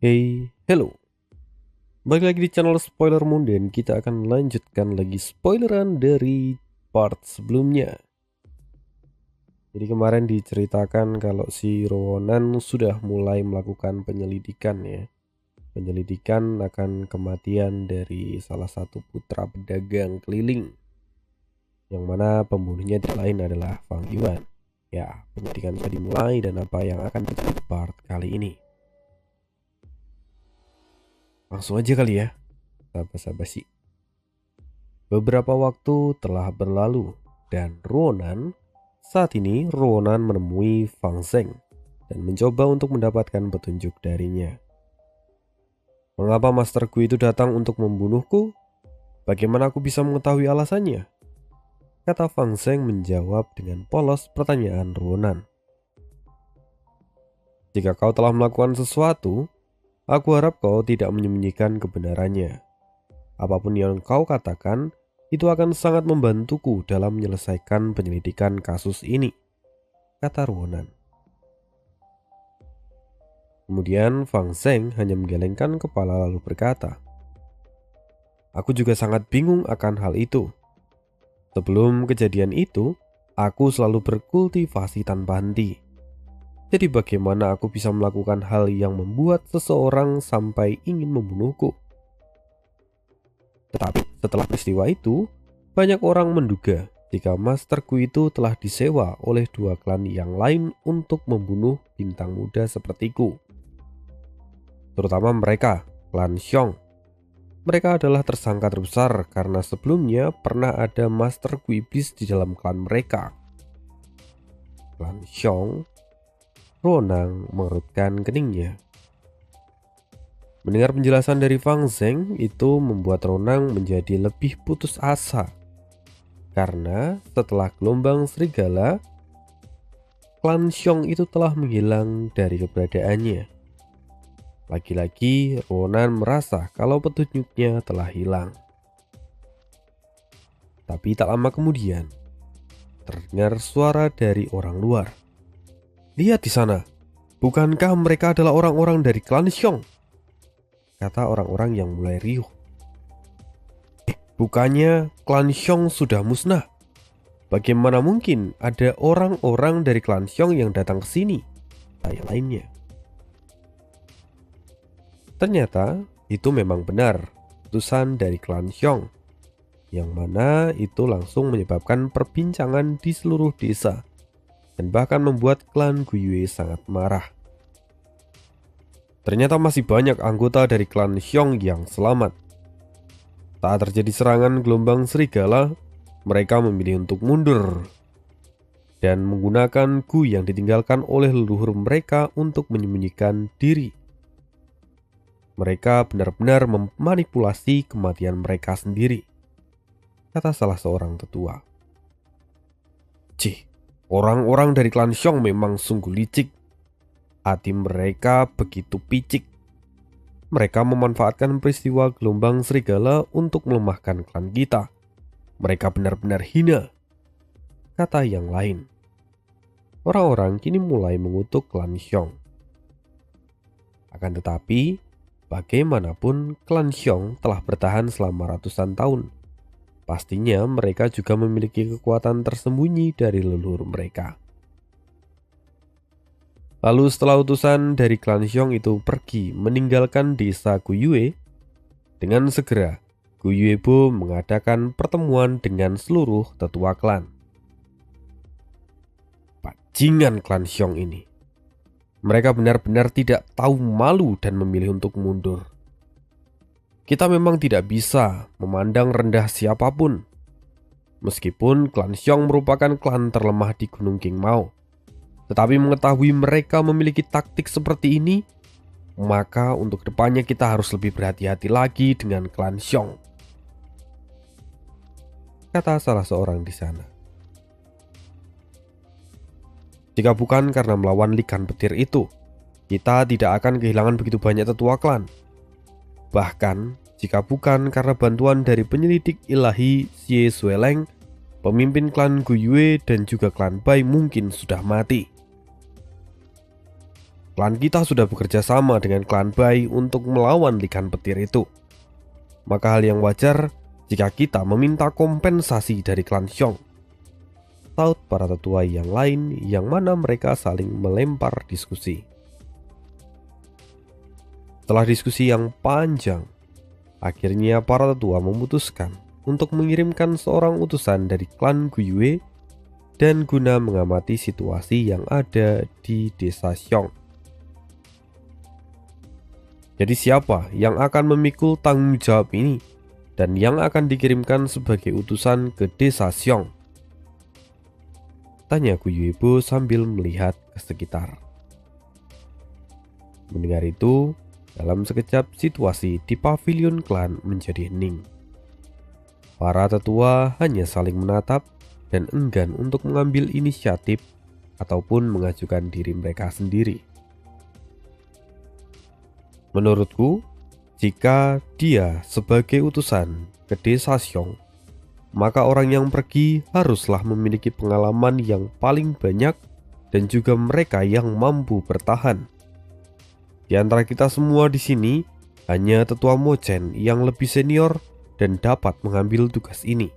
Hey, hello. Balik lagi di channel Spoiler Moon dan kita akan lanjutkan lagi spoileran dari part sebelumnya. Jadi kemarin diceritakan kalau si Ronan sudah mulai melakukan penyelidikan ya. Penyelidikan akan kematian dari salah satu putra pedagang keliling. Yang mana pembunuhnya tidak lain adalah Fang Yuan. Ya, penyelidikan sudah dimulai dan apa yang akan terjadi di part kali ini. Langsung aja kali ya, sahabat-sahabat sih. Beberapa waktu telah berlalu dan saat ini Ronan menemui Fang Zheng dan mencoba untuk mendapatkan petunjuk darinya. Mengapa masterku itu datang untuk membunuhku? Bagaimana aku bisa mengetahui alasannya? Kata Fang Zheng menjawab dengan polos pertanyaan Ronan. Jika kau telah melakukan sesuatu, aku harap kau tidak menyembunyikan kebenarannya. Apapun yang kau katakan, itu akan sangat membantuku dalam menyelesaikan penyelidikan kasus ini, kata Ronan. Kemudian Fang Zheng hanya menggelengkan kepala lalu berkata, aku juga sangat bingung akan hal itu. Sebelum kejadian itu, aku selalu berkultivasi tanpa henti. Jadi bagaimana aku bisa melakukan hal yang membuat seseorang sampai ingin membunuhku? Tetapi setelah peristiwa itu, banyak orang menduga jika masterku itu telah disewa oleh dua klan yang lain untuk membunuh bintang muda sepertiku. Terutama mereka, klan Xiong. Mereka adalah tersangka terbesar karena sebelumnya pernah ada masterku iblis di dalam klan mereka. Klan Xiong. Ronan mengerutkan keningnya. Mendengar penjelasan dari Fang Zheng itu membuat Ronan menjadi lebih putus asa. Karena setelah gelombang serigala, klan Xiong itu telah menghilang dari keberadaannya. Lagi-lagi Ronan merasa kalau petunjuknya telah hilang. Tapi tak lama kemudian, terdengar suara dari orang luar. Lihat di sana, bukankah mereka adalah orang-orang dari klan Xiong? Kata orang-orang yang mulai riuh. Bukannya klan Xiong sudah musnah? Bagaimana mungkin ada orang-orang dari klan Xiong yang datang ke sini? Tanya lainnya. Ternyata itu memang benar, utusan dari klan Xiong. Yang mana itu langsung menyebabkan perbincangan di seluruh desa. Dan bahkan membuat klan Guyue sangat marah. Ternyata masih banyak anggota dari klan Xiong yang selamat. Saat terjadi serangan gelombang serigala, mereka memilih untuk mundur dan menggunakan Gu yang ditinggalkan oleh leluhur mereka untuk menyembunyikan diri. Mereka benar-benar memanipulasi kematian mereka sendiri, kata salah seorang tetua. Cih, orang-orang dari klan Xiong memang sungguh licik. Hati mereka begitu picik. Mereka memanfaatkan peristiwa gelombang serigala untuk melemahkan klan kita. Mereka benar-benar hina, kata yang lain. Orang-orang kini mulai mengutuk klan Xiong. Akan tetapi, bagaimanapun klan Xiong telah bertahan selama ratusan tahun. Pastinya mereka juga memiliki kekuatan tersembunyi dari leluhur mereka. Lalu setelah utusan dari klan Xiong itu pergi meninggalkan desa Guyue, dengan segera Guyuebo mengadakan pertemuan dengan seluruh tetua klan. Bajingan klan Xiong ini. Mereka benar-benar tidak tahu malu dan memilih untuk mundur. Kita memang tidak bisa memandang rendah siapapun. Meskipun klan Xiong merupakan klan terlemah di Gunung Qingmao. Tetapi mengetahui mereka memiliki taktik seperti ini, maka untuk kedepannya kita harus lebih berhati-hati lagi dengan klan Xiong, kata salah seorang di sana. Jika bukan karena melawan likan petir itu, kita tidak akan kehilangan begitu banyak tetua klan. Bahkan, jika bukan karena bantuan dari penyelidik ilahi Xie Sueleng, pemimpin klan Guyue dan juga klan Bai mungkin sudah mati. Klan kita sudah bekerja sama dengan klan Bai untuk melawan ikan petir itu. Maka hal yang wajar jika kita meminta kompensasi dari klan Xiong. Saut para tetua yang lain yang mana mereka saling melempar diskusi. Setelah diskusi yang panjang, akhirnya para tetua memutuskan untuk mengirimkan seorang utusan dari klan Guiyue dan guna mengamati situasi yang ada di desa Xiong. Jadi siapa yang akan memikul tanggung jawab ini dan yang akan dikirimkan sebagai utusan ke desa Xiong? Tanya Guiyebo sambil melihat ke sekitar. Mendengar itu, dalam sekejap situasi di pavilion klan menjadi hening. Para tetua hanya saling menatap dan enggan untuk mengambil inisiatif ataupun mengajukan diri mereka sendiri. Menurutku, jika dia sebagai utusan ke desa Xiong, maka orang yang pergi haruslah memiliki pengalaman yang paling banyak dan juga mereka yang mampu bertahan. Di antara kita semua di sini, hanya tetua Mo Chen yang lebih senior dan dapat mengambil tugas ini,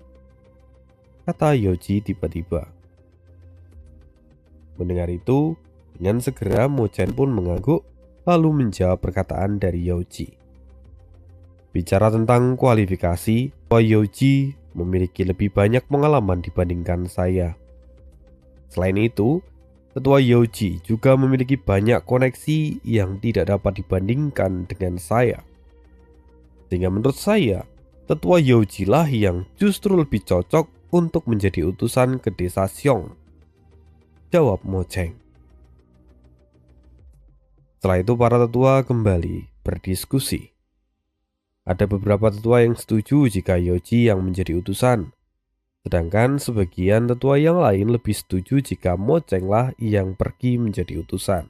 kata Yoji tiba-tiba. Mendengar itu, dengan segera Mo Chen pun mengangguk lalu menjawab perkataan dari Yoji. Bicara tentang kualifikasi, Yoji memiliki lebih banyak pengalaman dibandingkan saya. Selain itu, Tetua Yoji juga memiliki banyak koneksi yang tidak dapat dibandingkan dengan saya. Sehingga menurut saya, Tetua Yoji lah yang justru lebih cocok untuk menjadi utusan ke desa Xiong, jawab Mo Cheng. Setelah itu para tetua kembali berdiskusi. Ada beberapa tetua yang setuju jika Yoji yang menjadi utusan, sedangkan sebagian tetua yang lain lebih setuju jika Mo Cheng lah yang pergi menjadi utusan.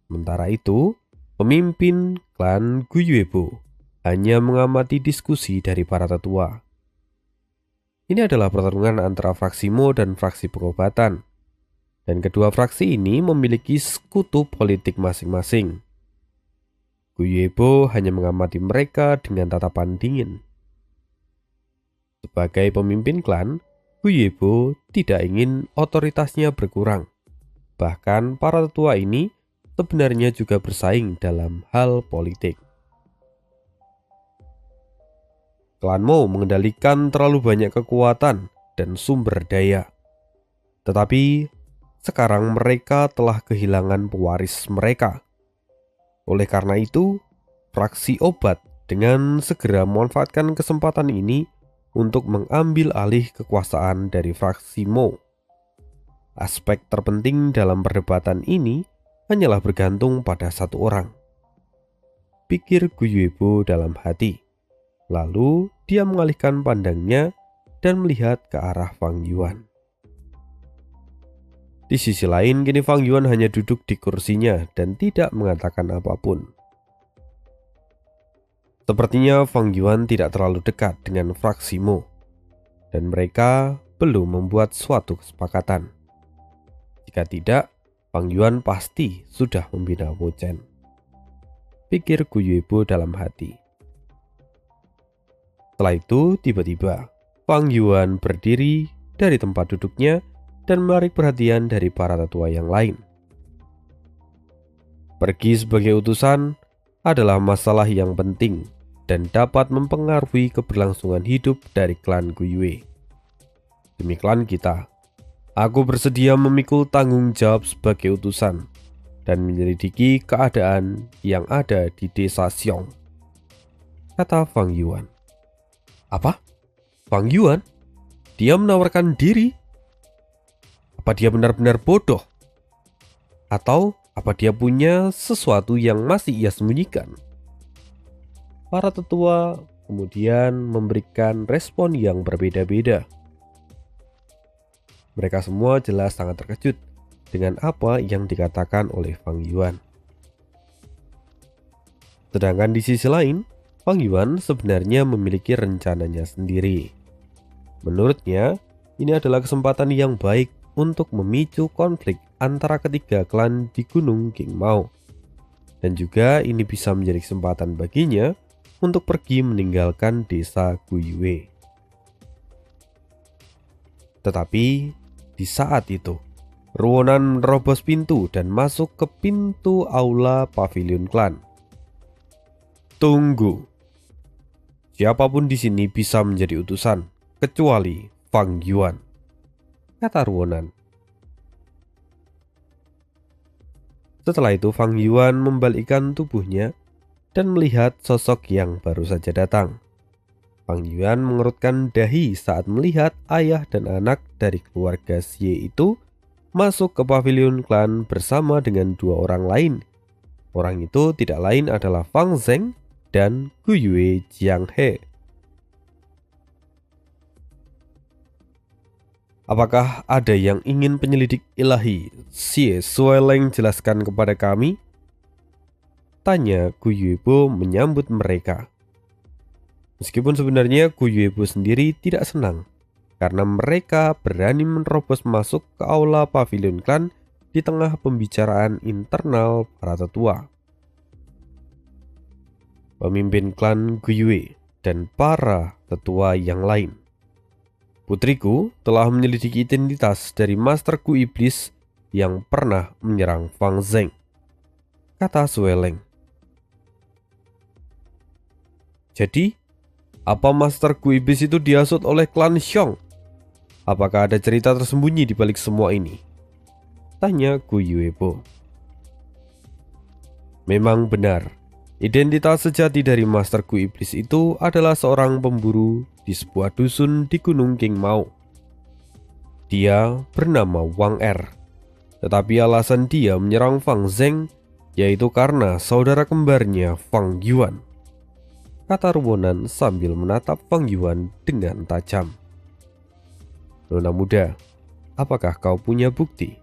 Sementara itu, pemimpin klan Guiyebo hanya mengamati diskusi dari para tetua. Ini adalah pertarungan antara fraksi Mo dan fraksi pengobatan. Dan kedua fraksi ini memiliki sekutu politik masing-masing. Guiyebo hanya mengamati mereka dengan tatapan dingin. Sebagai pemimpin klan, Guiyebo tidak ingin otoritasnya berkurang. Bahkan para tetua ini sebenarnya juga bersaing dalam hal politik. Klan Mo mengendalikan terlalu banyak kekuatan dan sumber daya. Tetapi sekarang mereka telah kehilangan pewaris mereka. Oleh karena itu, fraksi obat dengan segera memanfaatkan kesempatan ini untuk mengambil alih kekuasaan dari fraksi Mo. Aspek terpenting dalam perdebatan ini hanyalah bergantung pada satu orang, pikir Guiyebo dalam hati. Lalu dia mengalihkan pandangnya dan melihat ke arah Fang Yuan. Di sisi lain, kini Fang Yuan hanya duduk di kursinya dan tidak mengatakan apapun. Sepertinya Fang Yuan tidak terlalu dekat dengan fraksi Mo, dan mereka belum membuat suatu kesepakatan. Jika tidak, Fang Yuan pasti sudah membina Mo Chen, pikir Guiyebo dalam hati. Setelah itu, tiba-tiba Fang Yuan berdiri dari tempat duduknya dan menarik perhatian dari para tetua yang lain. Pergi sebagai utusan adalah masalah yang penting dan dapat mempengaruhi keberlangsungan hidup dari klan Guiyue. Demi klan kita, aku bersedia memikul tanggung jawab sebagai utusan dan menyelidiki keadaan yang ada di desa Xiong, kata Fang Yuan. Apa? Fang Yuan? Dia menawarkan diri? Apa dia benar-benar bodoh? Atau apa dia punya sesuatu yang masih ia sembunyikan? Para tetua kemudian memberikan respon yang berbeda-beda. Mereka semua jelas sangat terkejut dengan apa yang dikatakan oleh Fang Yuan. Sedangkan di sisi lain, Fang Yuan sebenarnya memiliki rencananya sendiri. Menurutnya, ini adalah kesempatan yang baik untuk memicu konflik antara ketiga klan di Gunung Qingmao. Dan juga ini bisa menjadi kesempatan baginya untuk pergi meninggalkan desa Guiyue. Tetapi di saat itu, Ruonan menerobos pintu dan masuk ke pintu aula pavilion klan. Tunggu. Siapapun di sini bisa menjadi utusan, kecuali Fang Yuan, kata Ruonan. Setelah itu Fang Yuan membalikkan tubuhnya dan melihat sosok yang baru saja datang. Fang Yuan mengerutkan dahi saat melihat ayah dan anak dari keluarga Xie itu masuk ke pavilion klan bersama dengan dua orang lain. Orang itu tidak lain adalah Fang Zheng dan Guiyue Jianghe. Apakah ada yang ingin penyelidik ilahi Xie Sueleng jelaskan kepada kami? Tanya Gu Yuebo menyambut mereka. Meskipun sebenarnya Gu Yuebo sendiri tidak senang karena mereka berani menerobos masuk ke aula pavilion klan di tengah pembicaraan internal para tetua. Pemimpin klan Guiyue dan para tetua yang lain. Putriku telah menyelidiki identitas dari Master Gu Iblis yang pernah menyerang Fang Zheng, kata Sueleng. Jadi, apa Master Gu Iblis itu dihasut oleh klan Xiong? Apakah ada cerita tersembunyi di balik semua ini? Tanya Gu Yuebo. Memang benar, identitas sejati dari Master Gu Iblis itu adalah seorang pemburu di sebuah dusun di Gunung Qingmao. Dia bernama Wang Er, tetapi alasan dia menyerang Fang Zheng yaitu karena saudara kembarnya Fang Yuan, kata Ruonan sambil menatap Fang Yuan dengan tajam. Nona muda, apakah kau punya bukti?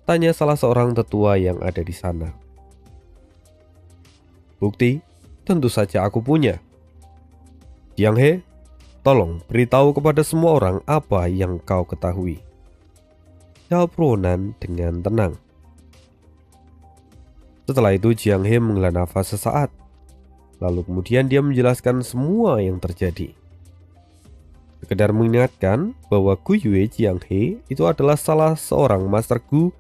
Tanya salah seorang tetua yang ada di sana. Bukti? Tentu saja aku punya. Jianghe, tolong beritahu kepada semua orang apa yang kau ketahui. Jawab Ruonan dengan tenang. Setelah itu Jianghe menghela nafas sesaat. Lalu kemudian dia menjelaskan semua yang terjadi. Sekedar mengingatkan bahwa Guiyue Jianghe itu adalah salah seorang Master Gu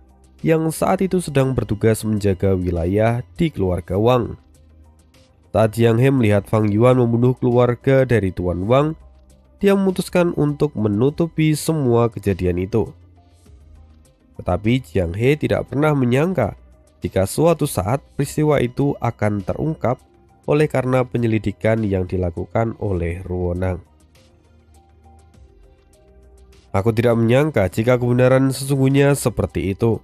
yang saat itu sedang bertugas menjaga wilayah di keluarga Wang. Saat Jianghe melihat Fang Yuan membunuh keluarga dari Tuan Wang, dia memutuskan untuk menutupi semua kejadian itu. Tetapi Jianghe tidak pernah menyangka jika suatu saat peristiwa itu akan terungkap oleh karena penyelidikan yang dilakukan oleh Ruonan. Aku tidak menyangka jika kebenaran sesungguhnya seperti itu.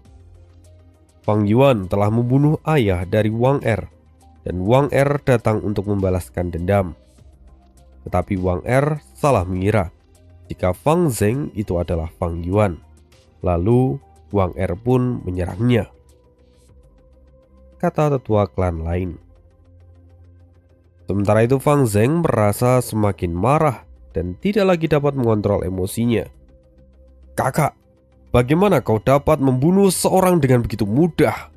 Fang Yuan telah membunuh ayah dari Wang Er, dan Wang Er datang untuk membalaskan dendam. Tetapi Wang Er salah mengira jika Fang Zheng itu adalah Fang Yuan. Lalu Wang Er pun menyerangnya, kata tetua klan lain. Sementara itu Fang Zheng merasa semakin marah dan tidak lagi dapat mengontrol emosinya. Kakak, bagaimana kau dapat membunuh seorang dengan begitu mudah?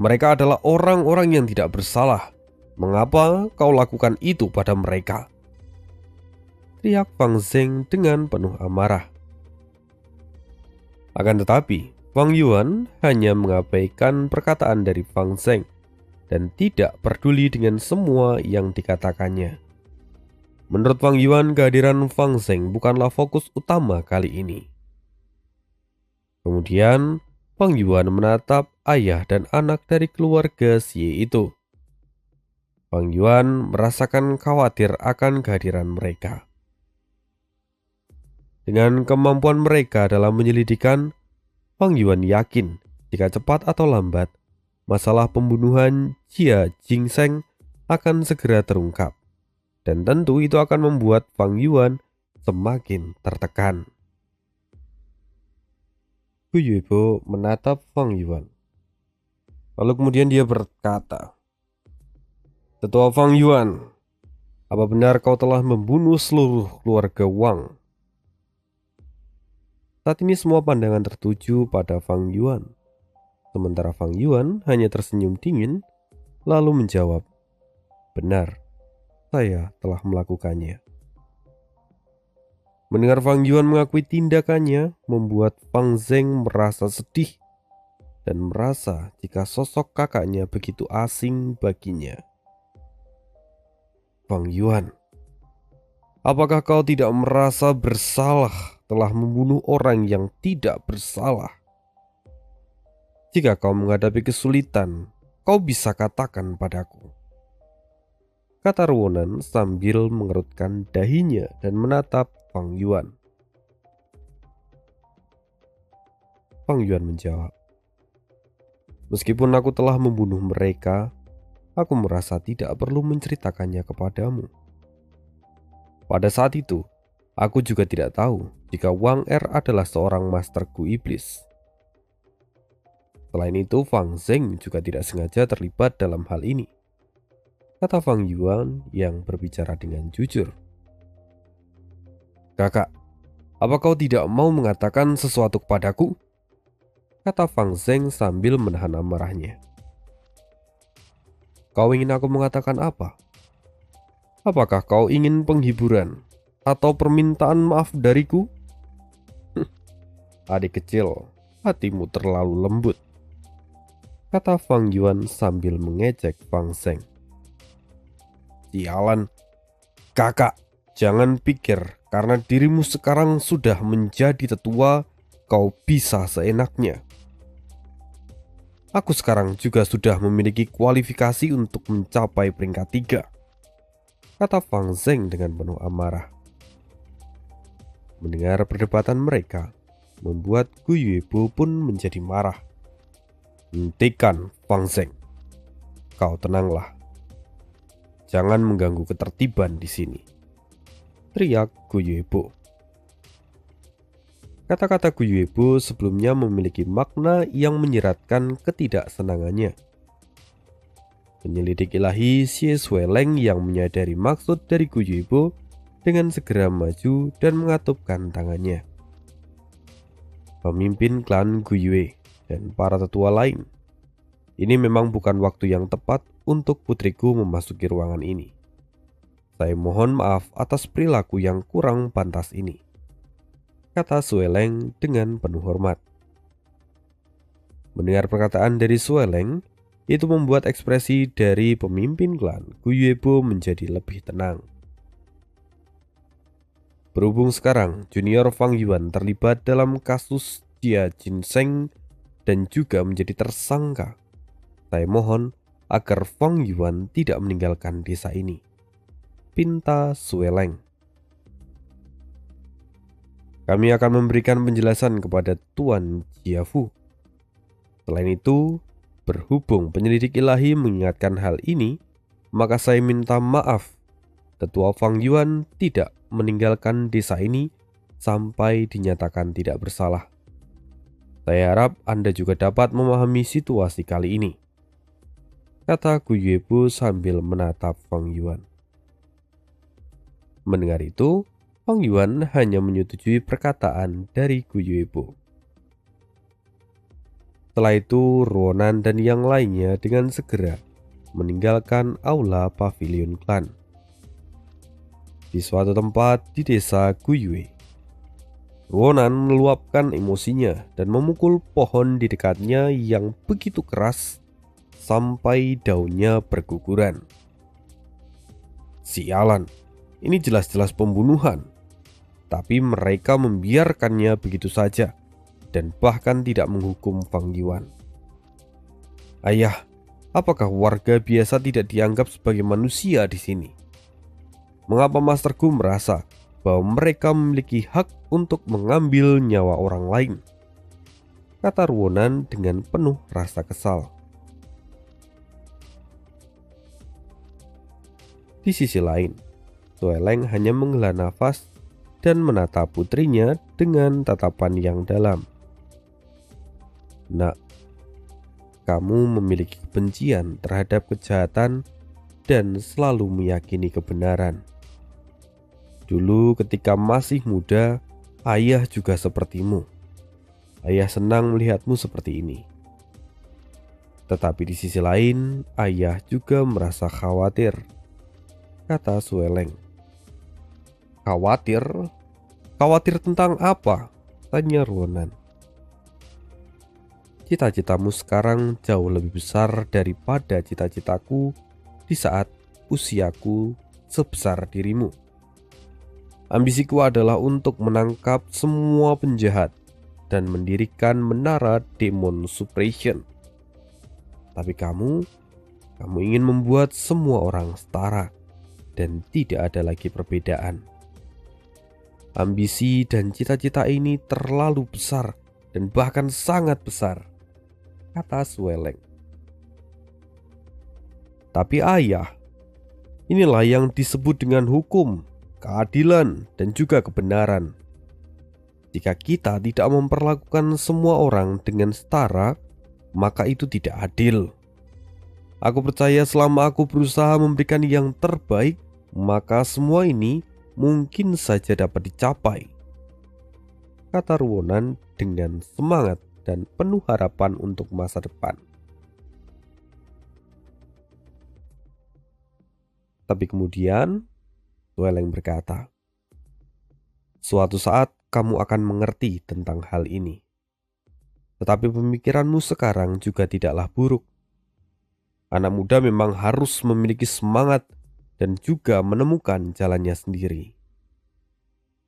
Mereka adalah orang-orang yang tidak bersalah. Mengapa kau lakukan itu pada mereka? Teriak Fang Zheng dengan penuh amarah. Akan tetapi, Fang Yuan hanya mengabaikan perkataan dari Fang Zheng dan tidak peduli dengan semua yang dikatakannya. Menurut Fang Yuan, kehadiran Fang Zheng bukanlah fokus utama kali ini. Kemudian, Fang Yuan menatap ayah dan anak dari keluarga Xie itu. Fang Yuan merasakan khawatir akan kehadiran mereka. Dengan kemampuan mereka dalam menyelidikan, Fang Yuan yakin jika cepat atau lambat, masalah pembunuhan Jia Jingsheng akan segera terungkap. Dan tentu itu akan membuat Fang Yuan semakin tertekan. Gu Yuebo menatap Fang Yuan. Lalu kemudian dia berkata, Tetua Fang Yuan, apa benar kau telah membunuh seluruh keluarga Wang? Saat ini semua pandangan tertuju pada Fang Yuan. Sementara Fang Yuan hanya tersenyum dingin lalu menjawab, "Benar, saya telah melakukannya." Mendengar Fang Yuan mengakui tindakannya membuat Fang Zeng merasa sedih dan merasa jika sosok kakaknya begitu asing baginya. "Fang Yuan, apakah kau tidak merasa bersalah telah membunuh orang yang tidak bersalah? Jika kau menghadapi kesulitan, kau bisa katakan padaku," kata Ruonan sambil mengerutkan dahinya dan menatap Fang Yuan. Fang Yuan menjawab, "Meskipun aku telah membunuh mereka, aku merasa tidak perlu menceritakannya kepadamu. Pada saat itu, aku juga tidak tahu jika Wang Er adalah seorang master Gu Iblis. Selain itu, Fang Zeng juga tidak sengaja terlibat dalam hal ini," kata Fang Yuan yang berbicara dengan jujur. "Kakak, apa kau tidak mau mengatakan sesuatu kepadaku?" kata Fang Zeng sambil menahan amarahnya. "Kau ingin aku mengatakan apa? Apakah kau ingin penghiburan atau permintaan maaf dariku?" "Adik kecil, hatimu terlalu lembut," kata Fang Yuan sambil mengejek Fang Zeng. "Sialan, kakak, jangan pikir karena dirimu sekarang sudah menjadi tetua, kau bisa seenaknya. Aku sekarang juga sudah memiliki kualifikasi untuk mencapai peringkat 3, kata Fang Zeng dengan penuh amarah. Mendengar perdebatan mereka, membuat Gu Yuebo pun menjadi marah. "Hentikan, Fang Zeng. Kau tenanglah. Jangan mengganggu ketertiban di sini," teriak Gu Yuebo. Kata-kata Gu Yuebo sebelumnya memiliki makna yang menyeratkan ketidaksenangannya. Penyelidik ilahi Xie Sueleng yang menyadari maksud dari Gu Yuebo dengan segera maju dan mengatupkan tangannya. "Pemimpin klan Gu Yue dan para tetua lain, ini memang bukan waktu yang tepat untuk putriku memasuki ruangan ini. Saya mohon maaf atas perilaku yang kurang pantas ini," kata Sueleng dengan penuh hormat. Mendengar perkataan dari Sueleng, itu membuat ekspresi dari pemimpin klan Gu Yuebo menjadi lebih tenang. Berhubung sekarang junior Fang Yuan terlibat dalam kasus Jia Jinseng dan juga menjadi tersangka, saya mohon agar Fang Yuan tidak meninggalkan desa ini, pinta Sueleng. "Kami akan memberikan penjelasan kepada Tuan Jiafu. Selain itu, berhubung penyelidik ilahi mengingatkan hal ini, maka saya minta maaf. Tetua Fang Yuan tidak meninggalkan desa ini sampai dinyatakan tidak bersalah. Saya harap Anda juga dapat memahami situasi kali ini," kata Gu Yuebo sambil menatap Fang Yuan. Mendengar itu, Fang Yuan hanya menyetujui perkataan dari Gu Yuebo. Setelah itu, Ruonan dan yang lainnya dengan segera meninggalkan aula pavilion klan. Di suatu tempat di desa Guyue, Ruonan meluapkan emosinya dan memukul pohon di dekatnya yang begitu keras sampai daunnya berguguran. "Sialan, ini jelas-jelas pembunuhan. Tapi mereka membiarkannya begitu saja dan bahkan tidak menghukum Fang Yuan. Ayah, apakah warga biasa tidak dianggap sebagai manusia di sini? Mengapa Master Gu merasa bahwa mereka memiliki hak untuk mengambil nyawa orang lain?" kata Ruonan dengan penuh rasa kesal. Di sisi lain, Sueleng hanya menghela nafas dan menatap putrinya dengan tatapan yang dalam. "Nak, kamu memiliki kebencian terhadap kejahatan dan selalu meyakini kebenaran. Dulu ketika masih muda, ayah juga sepertimu. Ayah senang melihatmu seperti ini. Tetapi di sisi lain, ayah juga merasa khawatir, kata Sueleng. Khawatir? Khawatir tentang apa? Tanya Ruonan. Cita-citamu sekarang jauh lebih besar daripada cita-citaku di saat usiaku sebesar dirimu. Ambisiku adalah untuk menangkap semua penjahat dan mendirikan menara Demon Suppression. Tapi kamu ingin membuat semua orang setara dan tidak ada lagi perbedaan. Ambisi dan cita-cita ini terlalu besar dan bahkan sangat besar, kata Sueleng. Tapi ayah, inilah yang disebut dengan hukum, keadilan, dan juga kebenaran. Jika kita tidak memperlakukan semua orang dengan setara, maka itu tidak adil. Aku percaya selama aku berusaha memberikan yang terbaik, maka semua ini mungkin saja dapat dicapai, kata Ruonan dengan semangat dan penuh harapan untuk masa depan. Tapi kemudian Sueleng berkata, suatu saat kamu akan mengerti tentang hal ini. Tetapi pemikiranmu sekarang juga tidaklah buruk. Anak muda memang harus memiliki semangat dan juga menemukan jalannya sendiri.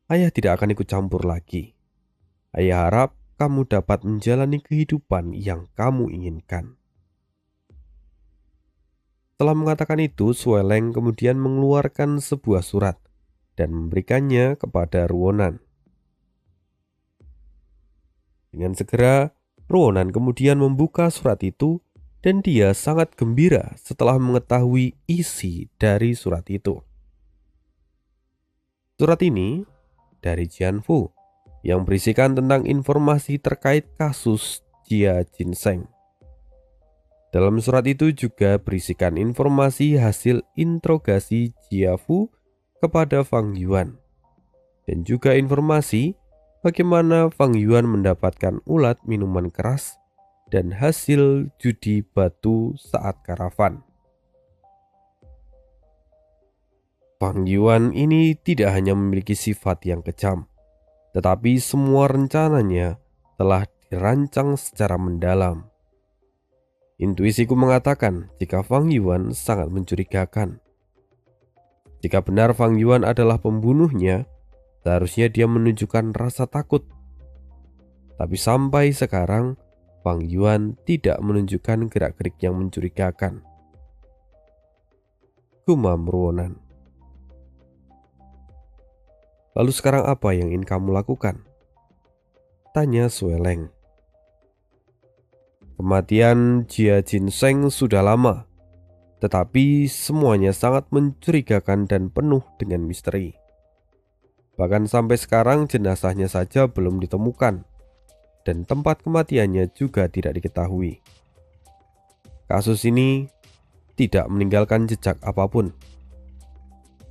Ayah tidak akan ikut campur lagi. Ayah harap kamu dapat menjalani kehidupan yang kamu inginkan. Setelah mengatakan itu, Sueleng kemudian mengeluarkan sebuah surat dan memberikannya kepada Ruonan. Dengan segera, Ruonan kemudian membuka surat itu dan dia sangat gembira setelah mengetahui isi dari surat itu. Surat ini dari Jianfu yang berisikan tentang informasi terkait kasus Jia Jinseng. Dalam surat itu juga berisikan informasi hasil interogasi Jiafu kepada Fang Yuan dan juga informasi bagaimana Fang Yuan mendapatkan ulat minuman keras dan hasil judi batu saat karavan. Fang Yuan ini tidak hanya memiliki sifat yang kejam, tetapi semua rencananya telah dirancang secara mendalam. Intuisiku mengatakan jika Fang Yuan sangat mencurigakan. Jika benar Fang Yuan adalah pembunuhnya, seharusnya dia menunjukkan rasa takut. Tapi sampai sekarang, Fang Yuan tidak menunjukkan gerak-gerik yang mencurigakan. Gumam Ruonan. Lalu sekarang apa yang ingin kamu lakukan? Tanya Sueleng. Kematian Jia Jinseng sudah lama, tetapi semuanya sangat mencurigakan dan penuh dengan misteri. Bahkan sampai sekarang jenazahnya saja belum ditemukan dan tempat kematiannya juga tidak diketahui. Kasus ini tidak meninggalkan jejak apapun.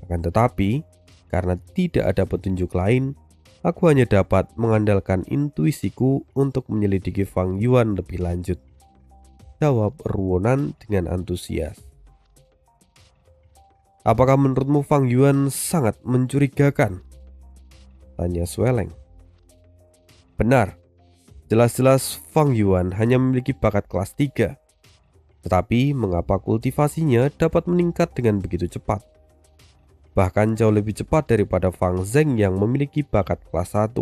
Akan tetapi, karena tidak ada petunjuk lain, aku hanya dapat mengandalkan intuisiku untuk menyelidiki Fang Yuan lebih lanjut, jawab Ruonan dengan antusias. Apakah menurutmu Fang Yuan sangat mencurigakan? Tanya Sueleng. Benar. Jelas-jelas Fang Yuan hanya memiliki bakat kelas 3. Tetapi mengapa kultivasinya dapat meningkat dengan begitu cepat? Bahkan jauh lebih cepat daripada Fang Zeng yang memiliki bakat kelas 1.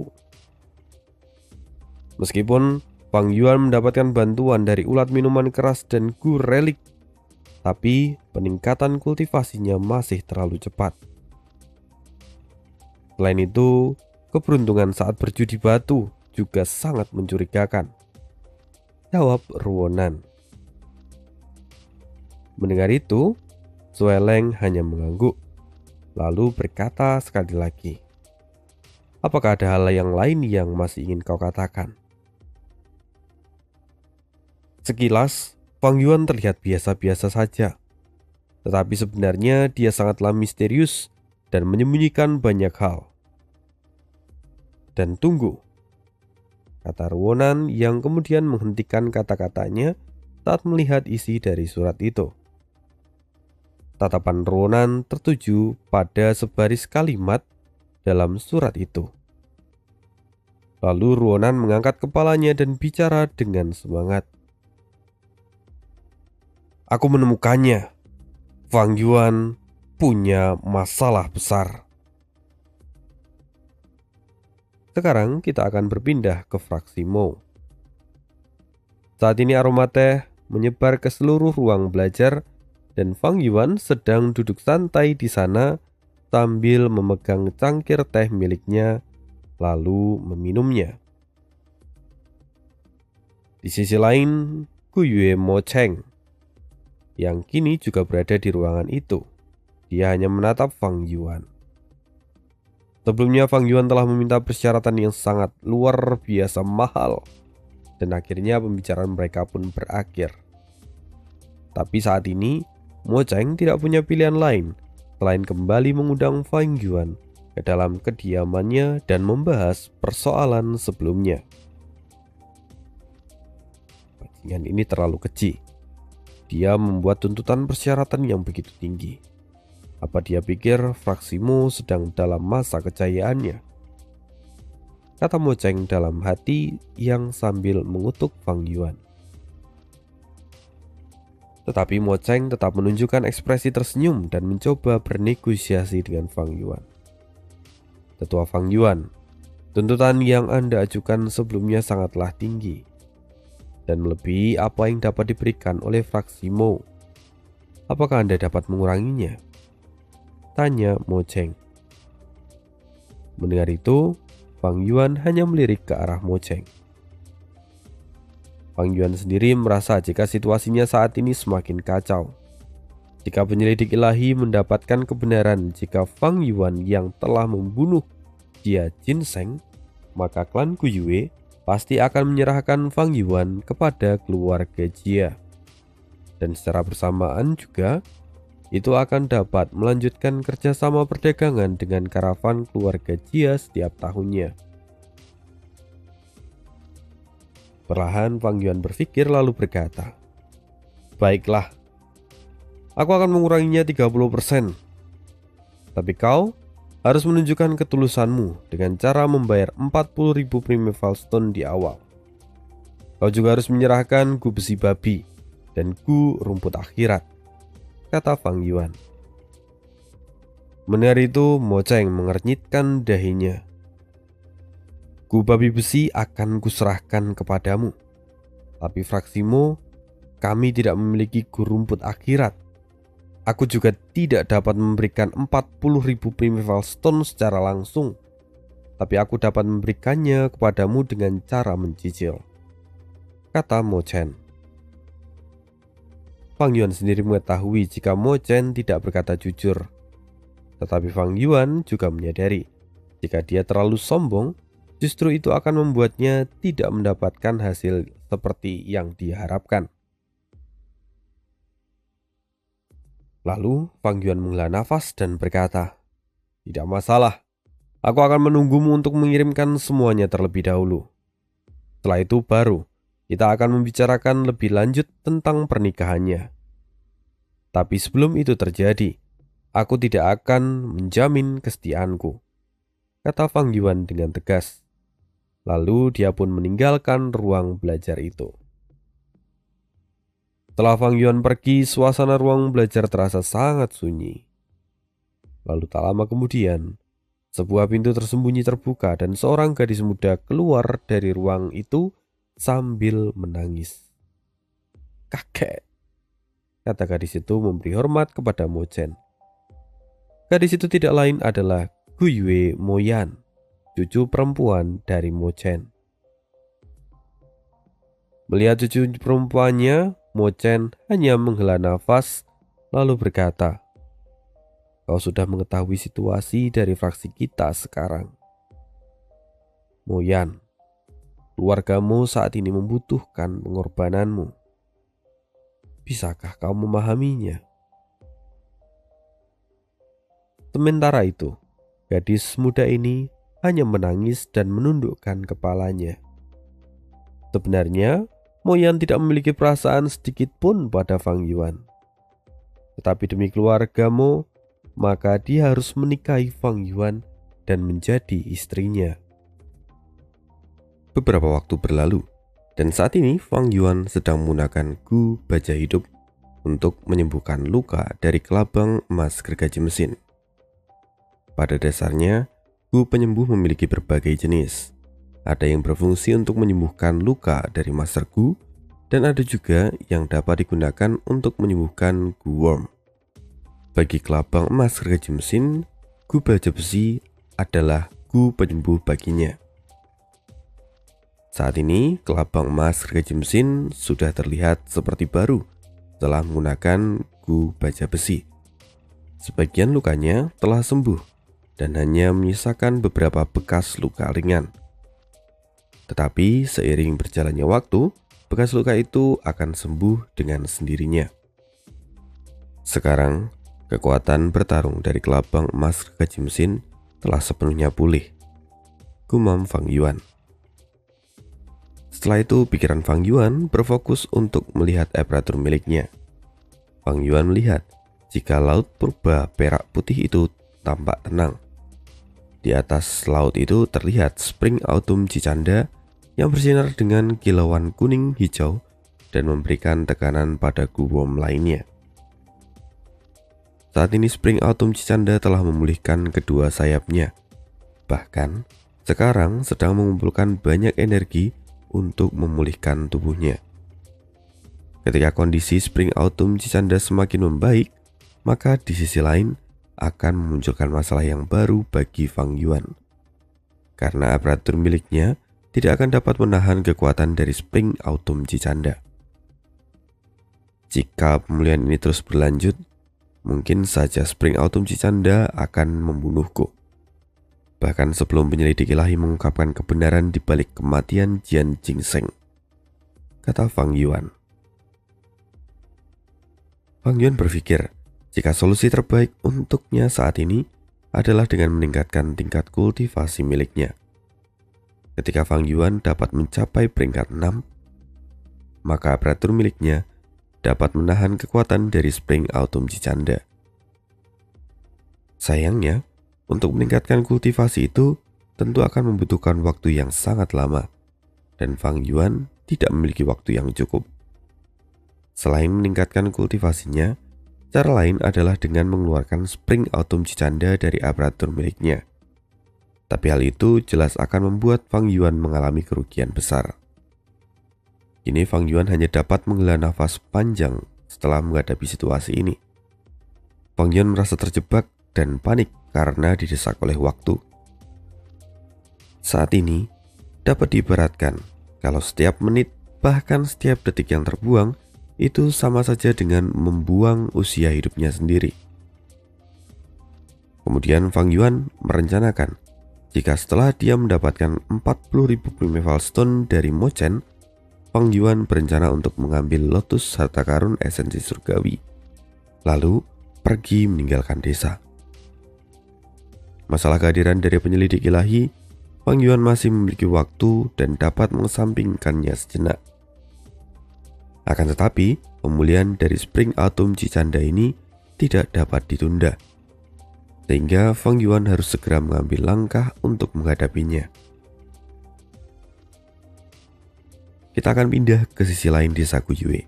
Meskipun Fang Yuan mendapatkan bantuan dari ulat minuman keras dan gur relik, tapi peningkatan kultivasinya masih terlalu cepat. Selain itu, keberuntungan saat berjudi batu juga sangat mencurigakan, jawab Ruonan. Mendengar itu, Sueleng hanya mengangguk, lalu berkata sekali lagi, apakah ada hal yang lain yang masih ingin kau katakan? Sekilas, Fang Yuan terlihat biasa-biasa saja, tetapi sebenarnya dia sangatlah misterius dan menyembunyikan banyak hal. Dan tunggu, kata Ruonan yang kemudian menghentikan kata-katanya saat melihat isi dari surat itu. Tatapan Ruonan tertuju pada sebaris kalimat dalam surat itu. Lalu Ruonan mengangkat kepalanya dan bicara dengan semangat. Aku menemukannya. Fang Yuan punya masalah besar. Sekarang kita akan berpindah ke fraksi Mo. Saat ini aroma teh menyebar ke seluruh ruang belajar dan Fang Yuan sedang duduk santai di sana sambil memegang cangkir teh miliknya lalu meminumnya. Di sisi lain, Gu Yue Mo Cheng yang kini juga berada di ruangan itu. Dia hanya menatap Fang Yuan. Sebelumnya Fang Yuan telah meminta persyaratan yang sangat luar biasa mahal dan akhirnya pembicaraan mereka pun berakhir. Tapi saat ini Mo Cheng tidak punya pilihan lain selain kembali mengundang Fang Yuan ke dalam kediamannya dan membahas persoalan sebelumnya. Bajingan ini terlalu keji. Dia membuat tuntutan persyaratan yang begitu tinggi. Apa dia pikir fraksimu sedang dalam masa kejayaannya? Kata Mo Cheng dalam hati yang sambil mengutuk Fang Yuan. Tetapi Mo Cheng tetap menunjukkan ekspresi tersenyum dan mencoba bernegosiasi dengan Fang Yuan. Tetua Fang Yuan, tuntutan yang Anda ajukan sebelumnya sangatlah tinggi dan melebihi apa yang dapat diberikan oleh fraksi Mo. Apakah Anda dapat menguranginya? Tanya Mo Cheng. Mendengar itu, Fang Yuan hanya melirik ke arah Mo Cheng. Fang Yuan sendiri merasa jika situasinya saat ini semakin kacau. Jika penyelidik ilahi mendapatkan kebenaran jika Fang Yuan yang telah membunuh Jia Jinseng, maka klan Gu Yue pasti akan menyerahkan Fang Yuan kepada keluarga Jia. Dan secara bersamaan juga, itu akan dapat melanjutkan kerjasama perdagangan dengan karavan keluarga Jia setiap tahunnya. Perlahan Fang Yuan berpikir lalu berkata, baiklah, aku akan menguranginya 30%. Tapi kau harus menunjukkan ketulusanmu dengan cara membayar 40.000 Primeval Stone di awal. Kau juga harus menyerahkan Gu Besi Babi dan Gu Rumput Akhirat, kata Fang Yuan. Mendengar itu, Mo Cheng mengernyitkan dahinya. Gu Babi Besi akan kuserahkan kepadamu, tapi fraksimu, kami tidak memiliki Gu Rumput Akhirat. Aku juga tidak dapat memberikan 40.000 Primeval Stone secara langsung, tapi aku dapat memberikannya kepadamu dengan cara mencicil, kata Mo Cheng. Fang Yuan sendiri mengetahui jika Mo Cheng tidak berkata jujur. Tetapi Fang Yuan juga menyadari jika dia terlalu sombong, justru itu akan membuatnya tidak mendapatkan hasil seperti yang diharapkan. Lalu Fang Yuan menghela nafas dan berkata, tidak masalah, aku akan menunggumu untuk mengirimkan semuanya terlebih dahulu. Setelah itu baru kita akan membicarakan lebih lanjut tentang pernikahannya. Tapi sebelum itu terjadi, aku tidak akan menjamin kesetiaanku, kata Fang Yuan dengan tegas. Lalu dia pun meninggalkan ruang belajar itu. Setelah Fang Yuan pergi, suasana ruang belajar terasa sangat sunyi. Lalu tak lama kemudian, sebuah pintu tersembunyi terbuka dan seorang gadis muda keluar dari ruang itu sambil menangis. Kakek, kata gadis itu memberi hormat kepada Mo Cheng. Gadis itu tidak lain adalah Gu Yue Mo Yan, cucu perempuan dari Mo Cheng. Melihat cucu perempuannya, Mo Cheng hanya menghela nafas lalu berkata, kau sudah mengetahui situasi dari fraksi kita sekarang. Mo Yan, keluargamu saat ini membutuhkan pengorbananmu. Bisakah kau memahaminya? Sementara itu, gadis muda ini hanya menangis dan menundukkan kepalanya. Sebenarnya, Mo Yan tidak memiliki perasaan sedikit pun pada Fang Yuan. Tetapi demi keluarga Mo, maka dia harus menikahi Fang Yuan dan menjadi istrinya. Beberapa waktu berlalu, dan saat ini Fang Yuan sedang menggunakan Gu Baja Hidup untuk menyembuhkan luka dari kelabang emas gergaji mesin. Pada dasarnya, Gu penyembuh memiliki berbagai jenis. Ada yang berfungsi untuk menyembuhkan luka dari Master Gu, dan ada juga yang dapat digunakan untuk menyembuhkan Gu Worm. Bagi kelabang emas gergaji mesin, Gu Baja Besi adalah Gu penyembuh baginya. Saat ini, kelabang emas gergaji mesin sudah terlihat seperti baru setelah menggunakan Gu Baja Besi. Sebagian lukanya telah sembuh dan hanya menyisakan beberapa bekas luka ringan. Tetapi seiring berjalannya waktu, bekas luka itu akan sembuh dengan sendirinya. Sekarang, kekuatan bertarung dari kelabang emas gergaji mesin telah sepenuhnya pulih, gumam Fang Yuan. Setelah itu, pikiran Fang Yuan berfokus untuk melihat aparatur miliknya. Fang Yuan melihat jika laut purba perak putih itu tampak tenang. Di atas laut itu terlihat Spring Autumn Cicanda yang bersinar dengan kilauan kuning hijau dan memberikan tekanan pada Gu Worm lainnya. Saat ini Spring Autumn Cicanda telah memulihkan kedua sayapnya. Bahkan sekarang sedang mengumpulkan banyak energi untuk memulihkan tubuhnya. Ketika kondisi Spring Autumn Cicanda semakin membaik, maka di sisi lain akan memunculkan masalah yang baru bagi Fang Yuan. Karena aparatur miliknya tidak akan dapat menahan kekuatan dari Spring Autumn Cicanda. Jika pemulihan ini terus berlanjut, mungkin saja Spring Autumn Cicanda akan membunuhku. Bahkan sebelum penyelidik ilahi mengungkapkan kebenaran di balik kematian Jian Jingsheng, kata Fang Yuan. Fang Yuan berpikir jika solusi terbaik untuknya saat ini adalah dengan meningkatkan tingkat kultivasi miliknya. Ketika Fang Yuan dapat mencapai peringkat 6, maka aparatur miliknya dapat menahan kekuatan dari Spring Autumn Cicanda. Sayangnya, untuk meningkatkan kultivasi itu tentu akan membutuhkan waktu yang sangat lama, dan Fang Yuan tidak memiliki waktu yang cukup. Selain meningkatkan kultivasinya, cara lain adalah dengan mengeluarkan Spring Autumn Cicanda dari aparatur miliknya. Tapi hal itu jelas akan membuat Fang Yuan mengalami kerugian besar. Kini Fang Yuan hanya dapat menghela nafas panjang setelah menghadapi situasi ini. Fang Yuan merasa terjebak dan panik karena didesak oleh waktu. Saat ini dapat diibaratkan kalau setiap menit bahkan setiap detik yang terbuang itu sama saja dengan membuang usia hidupnya sendiri. Kemudian Fang Yuan merencanakan jika setelah dia mendapatkan 40.000 Primeval Stone dari Mo Chen, Fang Yuan berencana untuk mengambil lotus harta karun esensi surgawi, lalu pergi meninggalkan desa. Masalah kehadiran dari penyelidik ilahi, Fang Yuan masih memiliki waktu dan dapat mengesampingkannya sejenak. Akan tetapi, pemulihan dari Spring Autumn Cicanda ini tidak dapat ditunda, sehingga Fang Yuan harus segera mengambil langkah untuk menghadapinya. Kita akan pindah ke sisi lain desa Guyue.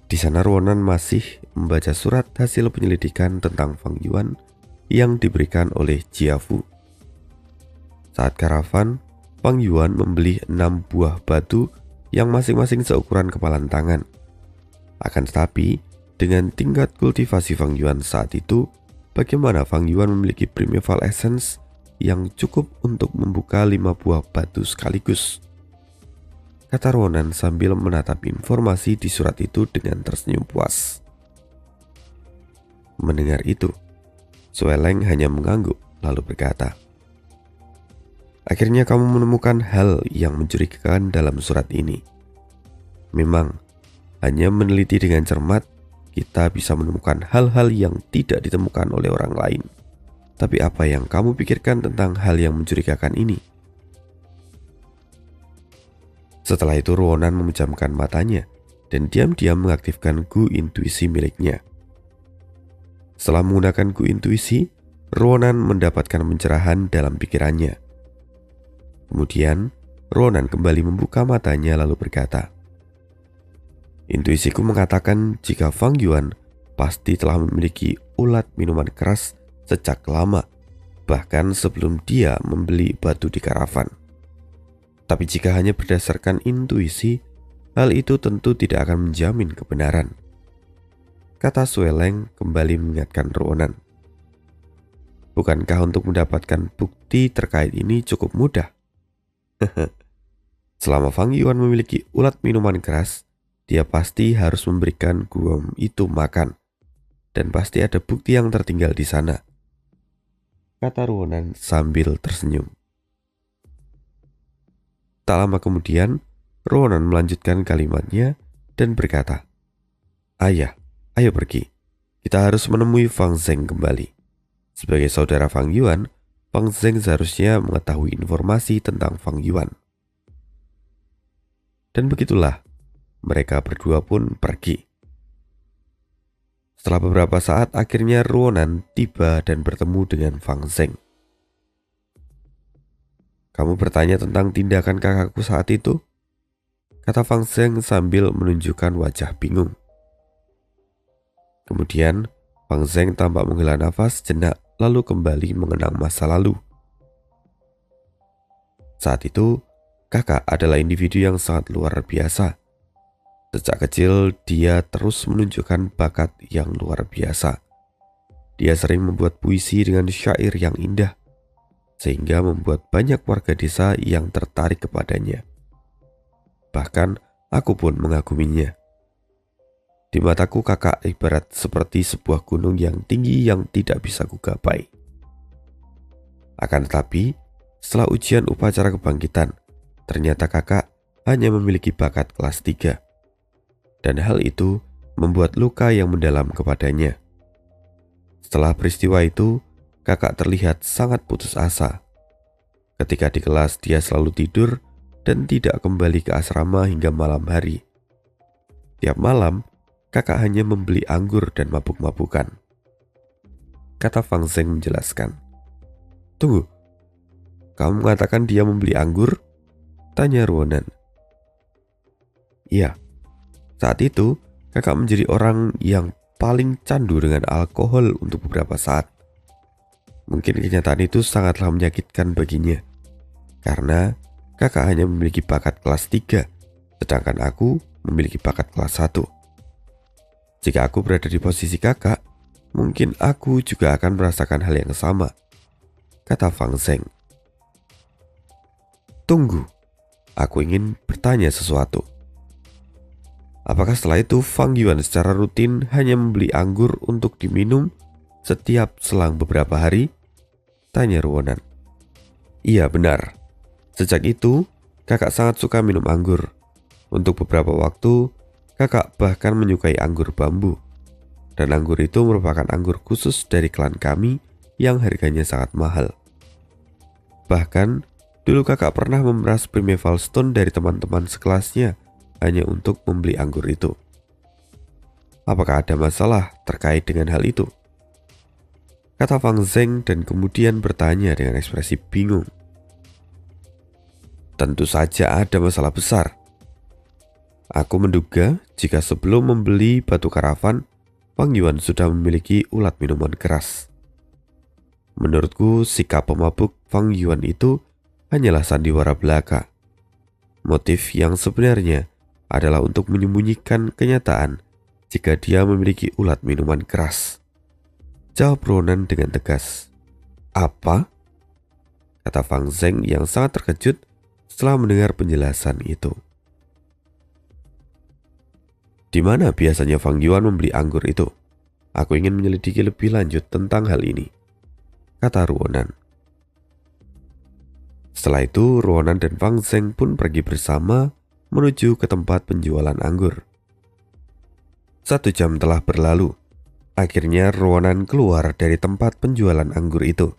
Di sana Ronan masih membaca surat hasil penyelidikan tentang Fang Yuan yang diberikan oleh Jiafu. Saat karavan, Fang Yuan membeli 6 buah batu yang masing-masing seukuran kepalan tangan. Akan tetapi, dengan tingkat kultivasi Fang Yuan saat itu, bagaimana Fang Yuan memiliki Primeval Essence yang cukup untuk membuka 5 buah batu sekaligus? Kata Ronan sambil menatap informasi di surat itu dengan tersenyum puas. Mendengar itu, Sueleng hanya mengangguk lalu berkata, "Akhirnya kamu menemukan hal yang mencurigakan dalam surat ini. Memang, hanya meneliti dengan cermat, kita bisa menemukan hal-hal yang tidak ditemukan oleh orang lain. Tapi apa yang kamu pikirkan tentang hal yang mencurigakan ini?" Setelah itu Ruonan memejamkan matanya dan diam-diam mengaktifkan Gu intuisi miliknya. Setelah menggunakan Gu intuisi, Ruonan mendapatkan pencerahan dalam pikirannya. Kemudian, Ruonan kembali membuka matanya lalu berkata, "Intuisiku mengatakan jika Fang Yuan pasti telah memiliki ulat minuman keras sejak lama, bahkan sebelum dia membeli batu di karavan. Tapi jika hanya berdasarkan intuisi, hal itu tentu tidak akan menjamin kebenaran," kata Sueleng kembali mengingatkan Ruonan. "Bukankah untuk mendapatkan bukti terkait ini cukup mudah? Selama Fang Yuan memiliki ulat minuman keras, dia pasti harus memberikan guam itu makan. Dan pasti ada bukti yang tertinggal di sana," kata Ruonan sambil tersenyum. Tak lama kemudian, Ruonan melanjutkan kalimatnya dan berkata, "Ayah, ayo pergi. Kita harus menemui Fang Zeng kembali. Sebagai saudara Fang Yuan, Fang Zeng seharusnya mengetahui informasi tentang Fang Yuan." Dan begitulah, mereka berdua pun pergi. Setelah beberapa saat, akhirnya Ruonan tiba dan bertemu dengan Fang Zeng. "Kamu bertanya tentang tindakan kakakku saat itu?" kata Fang Zeng sambil menunjukkan wajah bingung. Kemudian, Fang Zeng tampak menghela nafas jenak lalu kembali mengenang masa lalu. Saat itu, kakak adalah individu yang sangat luar biasa. Sejak kecil, dia terus menunjukkan bakat yang luar biasa. Dia sering membuat puisi dengan syair yang indah, sehingga membuat banyak warga desa yang tertarik kepadanya. Bahkan, aku pun mengaguminya. Di mataku, kakak ibarat seperti sebuah gunung yang tinggi yang tidak bisa kugapai. Akan tetapi, setelah ujian upacara kebangkitan, ternyata kakak hanya memiliki bakat kelas 3. Dan hal itu membuat luka yang mendalam kepadanya. Setelah peristiwa itu, kakak terlihat sangat putus asa. Ketika di kelas, dia selalu tidur dan tidak kembali ke asrama hingga malam hari. Tiap malam, kakak hanya membeli anggur dan mabuk-mabukan, kata Fang Zeng menjelaskan. "Tunggu, kamu mengatakan dia membeli anggur?" tanya Ruonan. "Iya, saat itu kakak menjadi orang yang paling candu dengan alkohol untuk beberapa saat. Mungkin kenyataan itu sangatlah menyakitkan baginya, karena kakak hanya memiliki bakat kelas 3, sedangkan aku memiliki bakat kelas 1. Jika aku berada di posisi kakak, mungkin aku juga akan merasakan hal yang sama," kata Fang Zeng. "Tunggu, aku ingin bertanya sesuatu. Apakah setelah itu Fang Yuan secara rutin hanya membeli anggur untuk diminum setiap selang beberapa hari?" tanya Ruonan. "Iya, benar. Sejak itu, kakak sangat suka minum anggur. Untuk beberapa waktu, kakak bahkan menyukai anggur bambu. Dan anggur itu merupakan anggur khusus dari klan kami yang harganya sangat mahal. Bahkan, dulu kakak pernah memeras Primeval Stone dari teman-teman sekelasnya hanya untuk membeli anggur itu. Apakah ada masalah terkait dengan hal itu?" kata Fang Zeng dan kemudian bertanya dengan ekspresi bingung. "Tentu saja ada masalah besar. Aku menduga jika sebelum membeli batu karavan, Fang Yuan sudah memiliki ulat minuman keras. Menurutku, sikap pemabuk Fang Yuan itu hanyalah sandiwara belaka. Motif yang sebenarnya adalah untuk menyembunyikan kenyataan jika dia memiliki ulat minuman keras," jawab Ruonan dengan tegas. "Apa?" kata Fang Zeng yang sangat terkejut setelah mendengar penjelasan itu. "Di mana biasanya Fang Yuan membeli anggur itu? Aku ingin menyelidiki lebih lanjut tentang hal ini," kata Ruonan. Setelah itu, Ruonan dan Fang Zeng pun pergi bersama menuju ke tempat penjualan anggur. 1 jam telah berlalu. Akhirnya Ruonan keluar dari tempat penjualan anggur itu.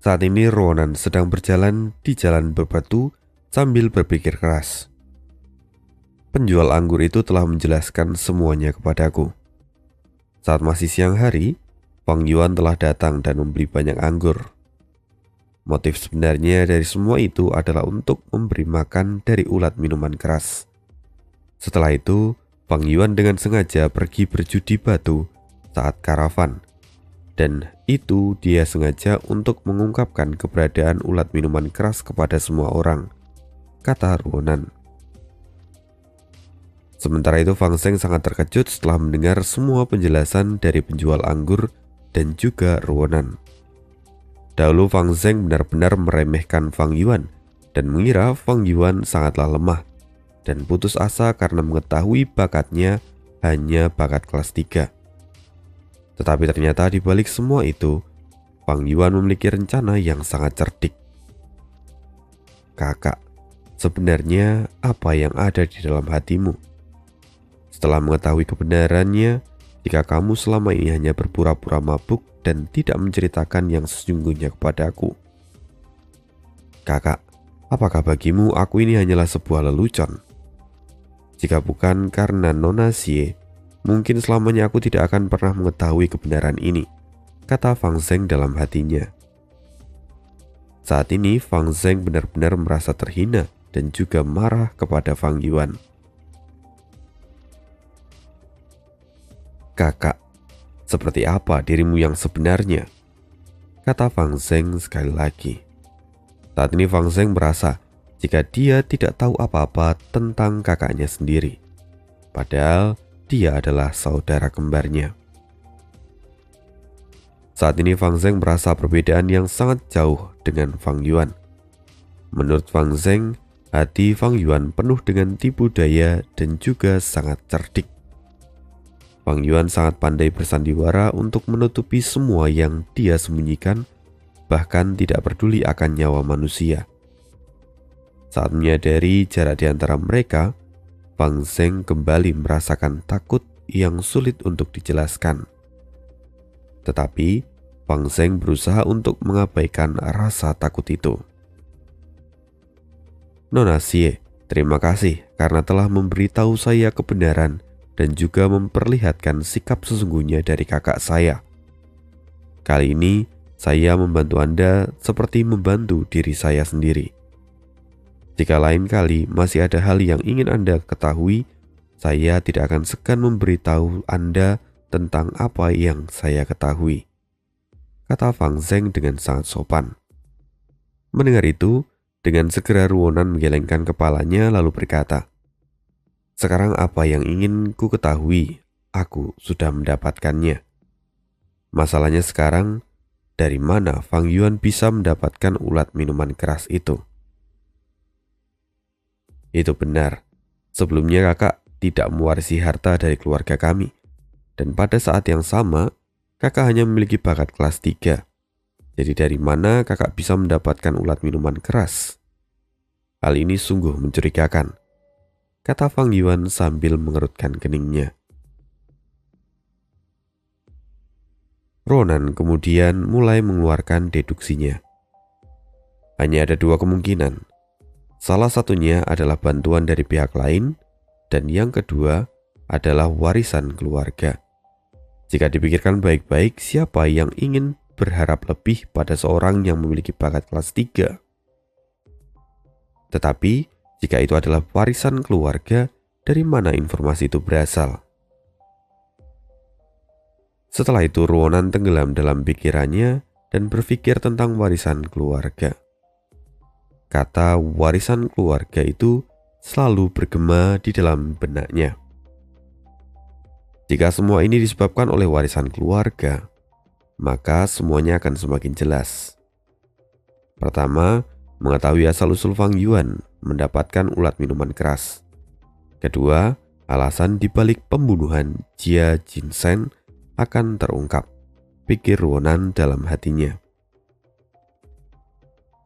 Saat ini Ruonan sedang berjalan di jalan berbatu sambil berpikir keras. Penjual anggur itu telah menjelaskan semuanya kepadaku. Saat masih siang hari, Fang Yuan telah datang dan membeli banyak anggur. Motif sebenarnya dari semua itu adalah untuk memberi makan dari ulat minuman keras. Setelah itu, Fang Yuan dengan sengaja pergi berjudi batu saat karavan. Dan itu dia sengaja untuk mengungkapkan keberadaan ulat minuman keras kepada semua orang, kata Ruonan. Sementara itu Fang Zheng sangat terkejut setelah mendengar semua penjelasan dari penjual anggur dan juga Ruonan. Dahulu Fang Zheng benar-benar meremehkan Fang Yuan dan mengira Fang Yuan sangatlah lemah dan putus asa karena mengetahui bakatnya hanya bakat kelas 3. Tetapi ternyata di balik semua itu, Fang Yuan memiliki rencana yang sangat cerdik. Kakak, sebenarnya apa yang ada di dalam hatimu? Setelah mengetahui kebenarannya, jika kamu selama ini hanya berpura-pura mabuk dan tidak menceritakan yang sesungguhnya kepadaku. Kakak, apakah bagimu aku ini hanyalah sebuah lelucon? Jika bukan karena Nona Xie, mungkin selamanya aku tidak akan pernah mengetahui kebenaran ini, kata Fang Zheng dalam hatinya. Saat ini Fang Zheng benar-benar merasa terhina dan juga marah kepada Fang Yuan. Kakak, seperti apa dirimu yang sebenarnya? Kata Fang Zheng sekali lagi. Saat ini Fang Zheng merasa jika dia tidak tahu apa-apa tentang kakaknya sendiri. Padahal dia adalah saudara kembarnya. Saat ini Fang Zheng merasa perbedaan yang sangat jauh dengan Fang Yuan. Menurut Fang Zheng, hati Fang Yuan penuh dengan tipu daya dan juga sangat cerdik. Fang Yuan sangat pandai bersandiwara untuk menutupi semua yang dia sembunyikan, bahkan tidak peduli akan nyawa manusia. Saat menyadari jarak di antara mereka, Fang Zheng kembali merasakan takut yang sulit untuk dijelaskan. Tetapi Fang Zheng berusaha untuk mengabaikan rasa takut itu. Nona Xie, terima kasih karena telah memberitahu saya kebenaran dan juga memperlihatkan sikap sesungguhnya dari kakak saya. Kali ini saya membantu Anda seperti membantu diri saya sendiri. Jika lain kali masih ada hal yang ingin Anda ketahui, saya tidak akan segan memberitahu Anda tentang apa yang saya ketahui, kata Fang Zheng dengan sangat sopan. Mendengar itu, dengan segera Ruonan menggelengkan kepalanya lalu berkata, sekarang apa yang ingin ku ketahui, aku sudah mendapatkannya. Masalahnya sekarang, dari mana Fang Yuan bisa mendapatkan ulat minuman keras itu? Itu benar, sebelumnya kakak tidak mewarisi harta dari keluarga kami. Dan pada saat yang sama, kakak hanya memiliki bakat kelas 3. Jadi dari mana kakak bisa mendapatkan ulat minuman keras? Hal ini sungguh mencurigakan, kata Fang Yuan sambil mengerutkan keningnya. Ronan kemudian mulai mengeluarkan deduksinya. Hanya ada dua kemungkinan. Salah satunya adalah bantuan dari pihak lain, dan yang kedua adalah warisan keluarga. Jika dipikirkan baik-baik, siapa yang ingin berharap lebih pada seorang yang memiliki bakat kelas 3? Tetapi, jika itu adalah warisan keluarga, dari mana informasi itu berasal? Setelah itu, Ruonan tenggelam dalam pikirannya dan berpikir tentang warisan keluarga. Kata warisan keluarga itu selalu bergema di dalam benaknya. Jika semua ini disebabkan oleh warisan keluarga, maka semuanya akan semakin jelas. Pertama, mengetahui asal-usul Fang Yuan mendapatkan ulat minuman keras. Kedua, alasan dibalik pembunuhan Jia Jinsen akan terungkap, pikir Ruonan dalam hatinya.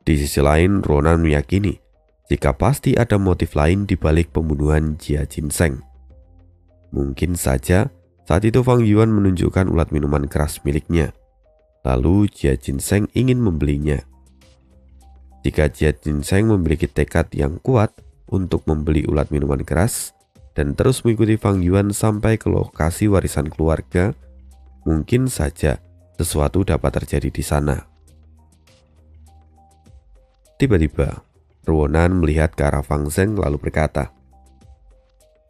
Di sisi lain, Ruonan meyakini jika pasti ada motif lain di balik pembunuhan Jia Jinsen. Mungkin saja saat itu Fang Yuan menunjukkan ulat minuman keras miliknya, lalu Jia Jinsen ingin membelinya. Jika Jia Jinseng memiliki tekad yang kuat untuk membeli ulat minuman keras dan terus mengikuti Fang Yuan sampai ke lokasi warisan keluarga, mungkin saja sesuatu dapat terjadi di sana. Tiba-tiba, Ruonan melihat ke arah Fang Zheng lalu berkata,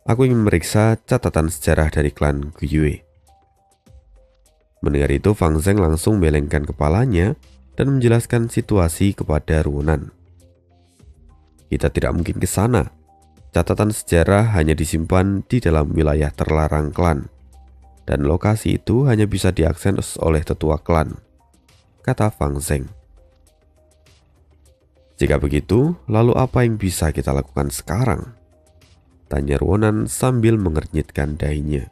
"Aku ingin memeriksa catatan sejarah dari klan Guyue." Mendengar itu, Fang Zheng langsung melengkan kepalanya dan menjelaskan situasi kepada Ruonan. "Kita tidak mungkin ke sana. Catatan sejarah hanya disimpan di dalam wilayah terlarang klan, dan lokasi itu hanya bisa diakses oleh tetua klan," kata Fang Zheng. "Jika begitu, lalu apa yang bisa kita lakukan sekarang?" tanya Ruonan sambil mengernyitkan dahinya.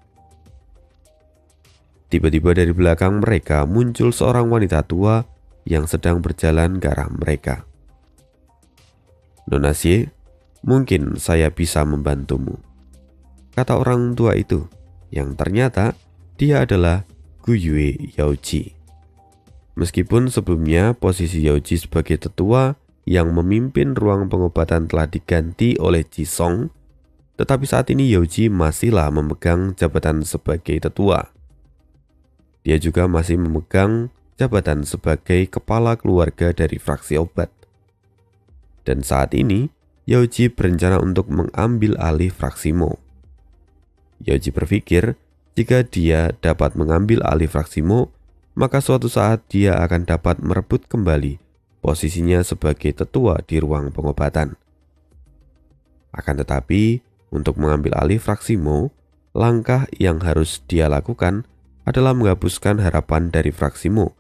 Tiba-tiba dari belakang mereka muncul seorang wanita tua yang sedang berjalan ke arah mereka. "Nona Xie, mungkin saya bisa membantumu," kata orang tua itu, yang ternyata dia adalah Guyue Yaoji. Meskipun sebelumnya posisi Yaoji sebagai tetua yang memimpin ruang pengobatan telah diganti oleh Ji Song, tetapi saat ini Yaoji masihlah memegang jabatan sebagai tetua. Dia juga masih memegang jabatan sebagai kepala keluarga dari fraksi obat. Dan saat ini, Yaoji berencana untuk mengambil alih fraksi Mo. Yaoji berpikir, jika dia dapat mengambil alih fraksi Mo, maka suatu saat dia akan dapat merebut kembali posisinya sebagai tetua di ruang pengobatan. Akan tetapi, untuk mengambil alih fraksi Mo, langkah yang harus dia lakukan adalah menghapuskan harapan dari fraksi Mo,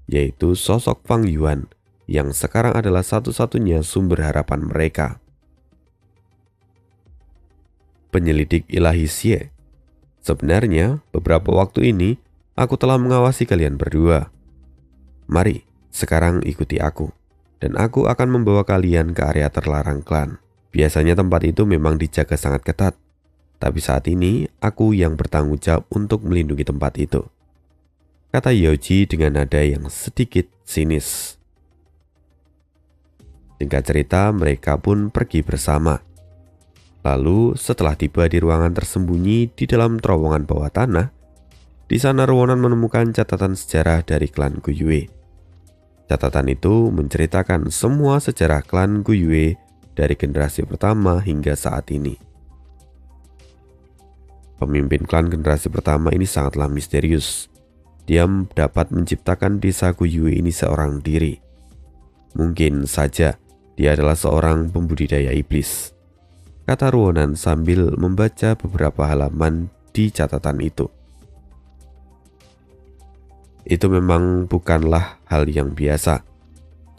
yaitu sosok Fang Yuan yang sekarang adalah satu-satunya sumber harapan mereka. Penyelidik ilahi Xie, sebenarnya beberapa waktu ini aku telah mengawasi kalian berdua. Mari sekarang ikuti aku, dan aku akan membawa kalian ke area terlarang klan. Biasanya tempat itu memang dijaga sangat ketat, tapi saat ini aku yang bertanggung jawab untuk melindungi tempat itu, kata Yaoji dengan nada yang sedikit sinis. Singkat cerita, mereka pun pergi bersama. Lalu setelah tiba di ruangan tersembunyi di dalam terowongan bawah tanah, di sana Ruonan menemukan catatan sejarah dari klan Guyue. Catatan itu menceritakan semua sejarah klan Guyue dari generasi pertama hingga saat ini. Pemimpin klan generasi pertama ini sangatlah misterius. Dia dapat menciptakan desa Guyue ini seorang diri. Mungkin saja dia adalah seorang pembudidaya iblis, kata Ruonan sambil membaca beberapa halaman di catatan itu. Itu memang bukanlah hal yang biasa,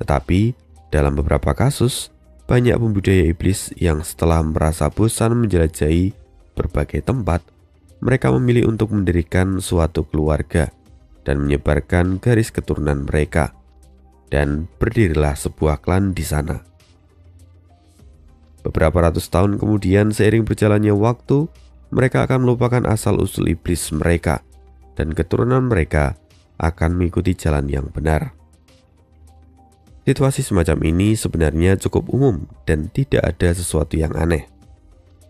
tetapi dalam beberapa kasus, banyak pembudidaya iblis yang setelah merasa bosan menjelajahi berbagai tempat, mereka memilih untuk mendirikan suatu keluarga dan menyebarkan garis keturunan mereka, dan berdirilah sebuah klan di sana. Beberapa ratus tahun kemudian, seiring berjalannya waktu, mereka akan melupakan asal-usul iblis mereka, dan keturunan mereka akan mengikuti jalan yang benar. Situasi semacam ini sebenarnya cukup umum dan tidak ada sesuatu yang aneh,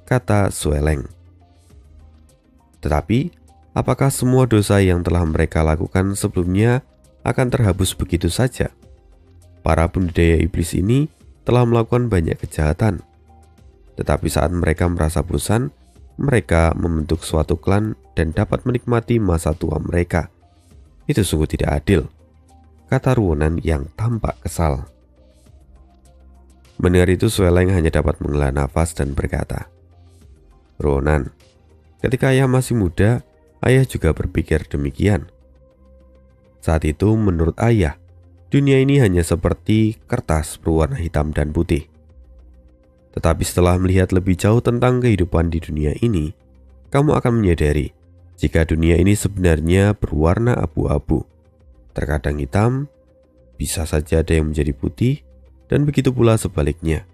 kata Sueleng. Tetapi, apakah semua dosa yang telah mereka lakukan sebelumnya akan terhapus begitu saja? Para pembudidaya iblis ini telah melakukan banyak kejahatan. Tetapi saat mereka merasa bosan, mereka membentuk suatu klan dan dapat menikmati masa tua mereka. Itu sungguh tidak adil, kata Ruonan yang tampak kesal. Mendengar itu, Sueleng hanya dapat menghela nafas dan berkata, "Ruonan, ketika ayah masih muda, ayah juga berpikir demikian. Saat itu menurut ayah, dunia ini hanya seperti kertas berwarna hitam dan putih. Tetapi setelah melihat lebih jauh tentang kehidupan di dunia ini, kamu akan menyadari jika dunia ini sebenarnya berwarna abu-abu. Terkadang hitam, bisa saja ada yang menjadi putih, dan begitu pula sebaliknya.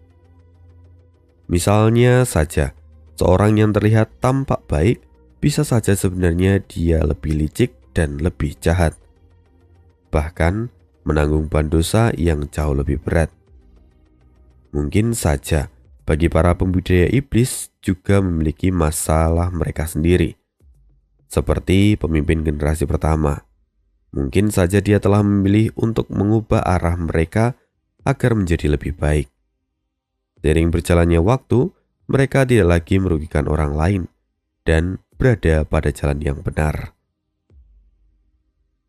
Misalnya saja, seorang yang terlihat tampak baik, bisa saja sebenarnya dia lebih licik dan lebih jahat. Bahkan menanggung beban dosa yang jauh lebih berat. Mungkin saja bagi para pembudidaya iblis juga memiliki masalah mereka sendiri. Seperti pemimpin generasi pertama. Mungkin saja dia telah memilih untuk mengubah arah mereka agar menjadi lebih baik. Seiring berjalannya waktu, mereka tidak lagi merugikan orang lain dan berada pada jalan yang benar.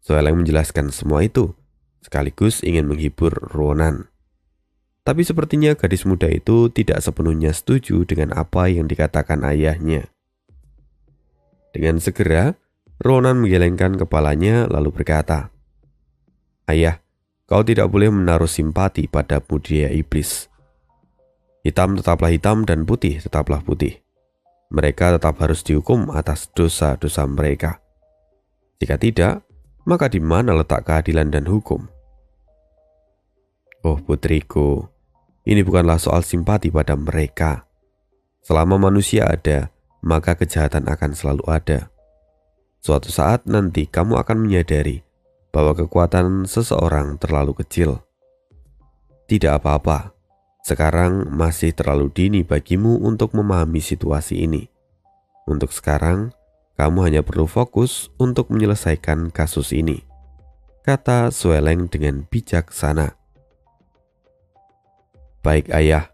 Soeleng menjelaskan semua itu, sekaligus ingin menghibur Ronan. Tapi sepertinya gadis muda itu tidak sepenuhnya setuju dengan apa yang dikatakan ayahnya. Dengan segera, Ronan menggelengkan kepalanya lalu berkata, "Ayah, kau tidak boleh menaruh simpati pada budidaya iblis. Hitam tetaplah hitam dan putih tetaplah putih. Mereka tetap harus dihukum atas dosa-dosa mereka. Jika tidak, maka di mana letak keadilan dan hukum?" "Oh putriku, ini bukanlah soal simpati pada mereka. Selama manusia ada, maka kejahatan akan selalu ada. Suatu saat nanti kamu akan menyadari bahwa kekuatan seseorang terlalu kecil. Tidak apa-apa, sekarang masih terlalu dini bagimu untuk memahami situasi ini. Untuk sekarang, kamu hanya perlu fokus untuk menyelesaikan kasus ini," kata Soeleng dengan bijaksana. "Baik ayah,"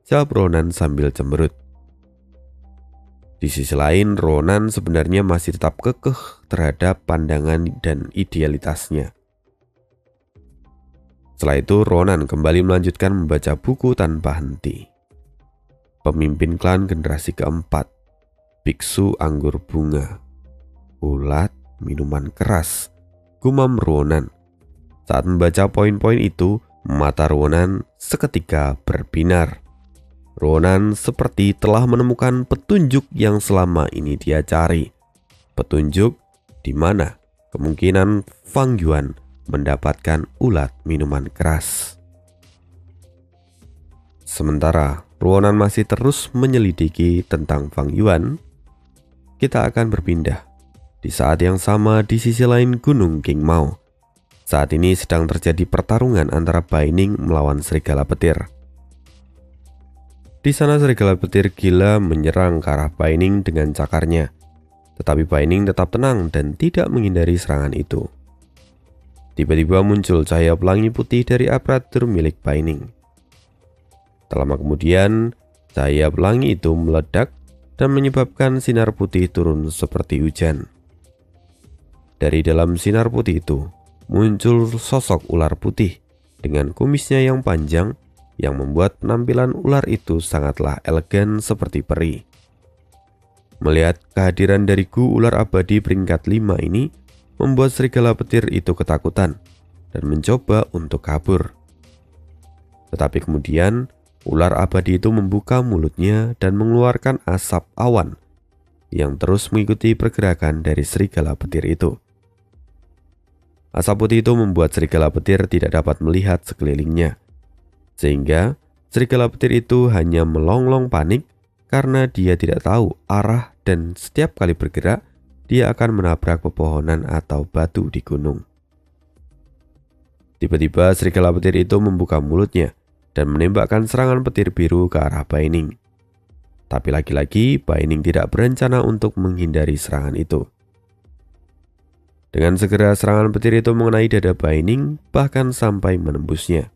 jawab Ronan sambil cemberut. Di sisi lain, Ronan sebenarnya masih tetap kekeh terhadap pandangan dan idealitasnya. Setelah itu, Ronan kembali melanjutkan membaca buku tanpa henti. Pemimpin klan generasi keempat, biksu anggur bunga, ulat, minuman keras, gumam Ronan. Saat membaca poin-poin itu, mata Ronan seketika berbinar. Ronan seperti telah menemukan petunjuk yang selama ini dia cari. Petunjuk di mana kemungkinan Fang Yuan mendapatkan ulat minuman keras. Sementara Ronan masih terus menyelidiki tentang Fang Yuan, kita akan berpindah di saat yang sama di sisi lain Gunung Qingmao. Saat ini sedang terjadi pertarungan antara Baining melawan serigala petir. Di sana serigala petir gila menyerang ke arah Baining dengan cakarnya, tetapi Baining tetap tenang dan tidak menghindari serangan itu. Tiba-tiba muncul cahaya pelangi putih dari aparatur milik Baining. Tak lama kemudian, cahaya pelangi itu meledak dan menyebabkan sinar putih turun seperti hujan. Dari dalam sinar putih itu, muncul sosok ular putih dengan kumisnya yang panjang yang membuat penampilan ular itu sangatlah elegan seperti peri. Melihat kehadiran dari Gu ular abadi peringkat 5 ini membuat serigala petir itu ketakutan dan mencoba untuk kabur. Tetapi kemudian ular abadi itu membuka mulutnya dan mengeluarkan asap awan yang terus mengikuti pergerakan dari serigala petir itu. Asap putih itu membuat serigala petir tidak dapat melihat sekelilingnya, sehingga serigala petir itu hanya melonglong panik karena dia tidak tahu arah dan setiap kali bergerak dia akan menabrak pepohonan atau batu di gunung. Tiba-tiba serigala petir itu membuka mulutnya dan menembakkan serangan petir biru ke arah Baining. Tapi lagi-lagi Baining tidak berencana untuk menghindari serangan itu. Dengan segera serangan petir itu mengenai dada Baining bahkan sampai menembusnya.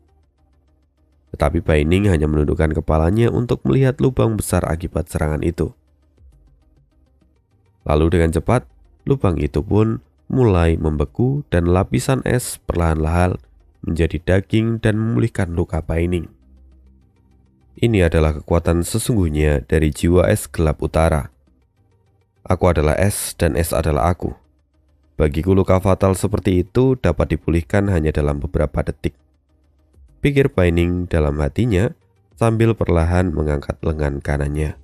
Tetapi Baining hanya menundukkan kepalanya untuk melihat lubang besar akibat serangan itu. Lalu dengan cepat, lubang itu pun mulai membeku dan lapisan es perlahan-lahan menjadi daging dan memulihkan luka Baining. Ini adalah kekuatan sesungguhnya dari jiwa es gelap utara. Aku adalah es dan es adalah aku. Bagiku luka fatal seperti itu dapat dipulihkan hanya dalam beberapa detik, pikir Baining dalam hatinya sambil perlahan mengangkat lengan kanannya.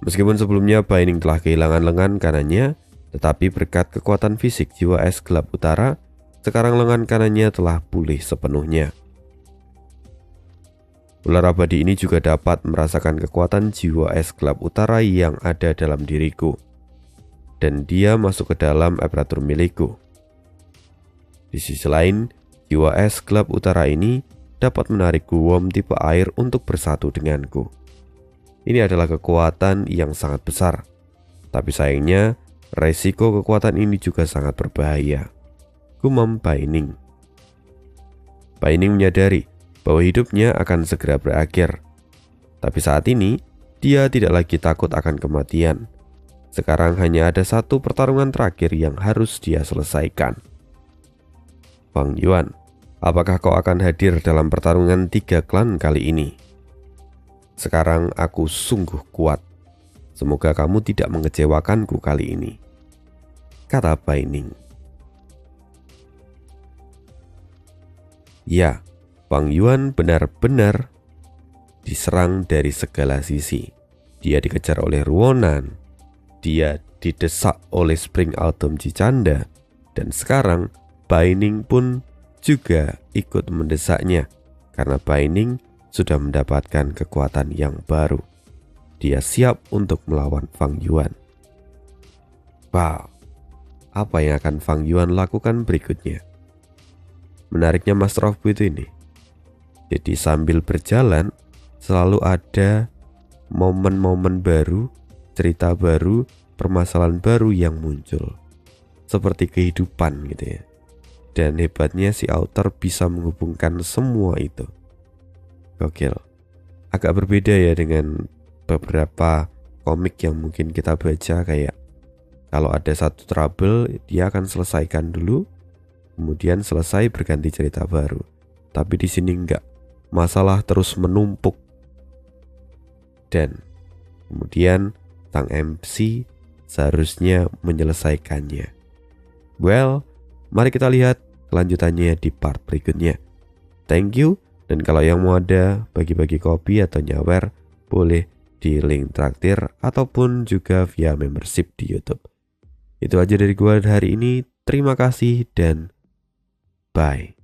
Meskipun sebelumnya Baining telah kehilangan lengan kanannya, tetapi berkat kekuatan fisik jiwa es gelap utara, sekarang lengan kanannya telah pulih sepenuhnya. Ular abadi ini juga dapat merasakan kekuatan jiwa es gelap utara yang ada dalam diriku, dan dia masuk ke dalam aparatur milikku. Di sisi lain, jiwa es gelap utara ini dapat menarik worm tipe air untuk bersatu denganku. Ini adalah kekuatan yang sangat besar, tapi sayangnya resiko kekuatan ini juga sangat berbahaya, gumam Baining. Baining menyadari bahwa hidupnya akan segera berakhir, tapi saat ini dia tidak lagi takut akan kematian. Sekarang hanya ada satu pertarungan terakhir yang harus dia selesaikan. Fang Yuan, apakah kau akan hadir dalam pertarungan 3 klan kali ini? Sekarang aku sungguh kuat. Semoga kamu tidak mengecewakanku kali ini, kata Baining. Ya, Fang Yuan benar-benar diserang dari segala sisi. Dia dikejar oleh Ruonan, dia didesak oleh Spring Autumn Cicanda, dan sekarang Baining pun juga ikut mendesaknya karena Baining sudah mendapatkan kekuatan yang baru. Dia siap untuk melawan Fang Yuan. Wow, apa yang akan Fang Yuan lakukan berikutnya? Menariknya Master of Bu itu ini. Jadi sambil berjalan selalu ada momen-momen baru, cerita baru, permasalahan baru yang muncul. Seperti kehidupan gitu ya. Dan hebatnya si author bisa menghubungkan semua itu. Gokil. Agak berbeda ya dengan beberapa komik yang mungkin kita baca, kayak kalau ada satu trouble dia akan selesaikan dulu, kemudian selesai berganti cerita baru. Tapi di sini enggak, masalah terus menumpuk. Dan kemudian sang MC seharusnya menyelesaikannya. Well, mari kita lihat kelanjutannya di part berikutnya. Thank you, dan kalau yang mau ada bagi-bagi kopi atau nyawer, boleh di link traktir ataupun juga via membership di YouTube. Itu aja dari gua hari ini. Terima kasih dan bye.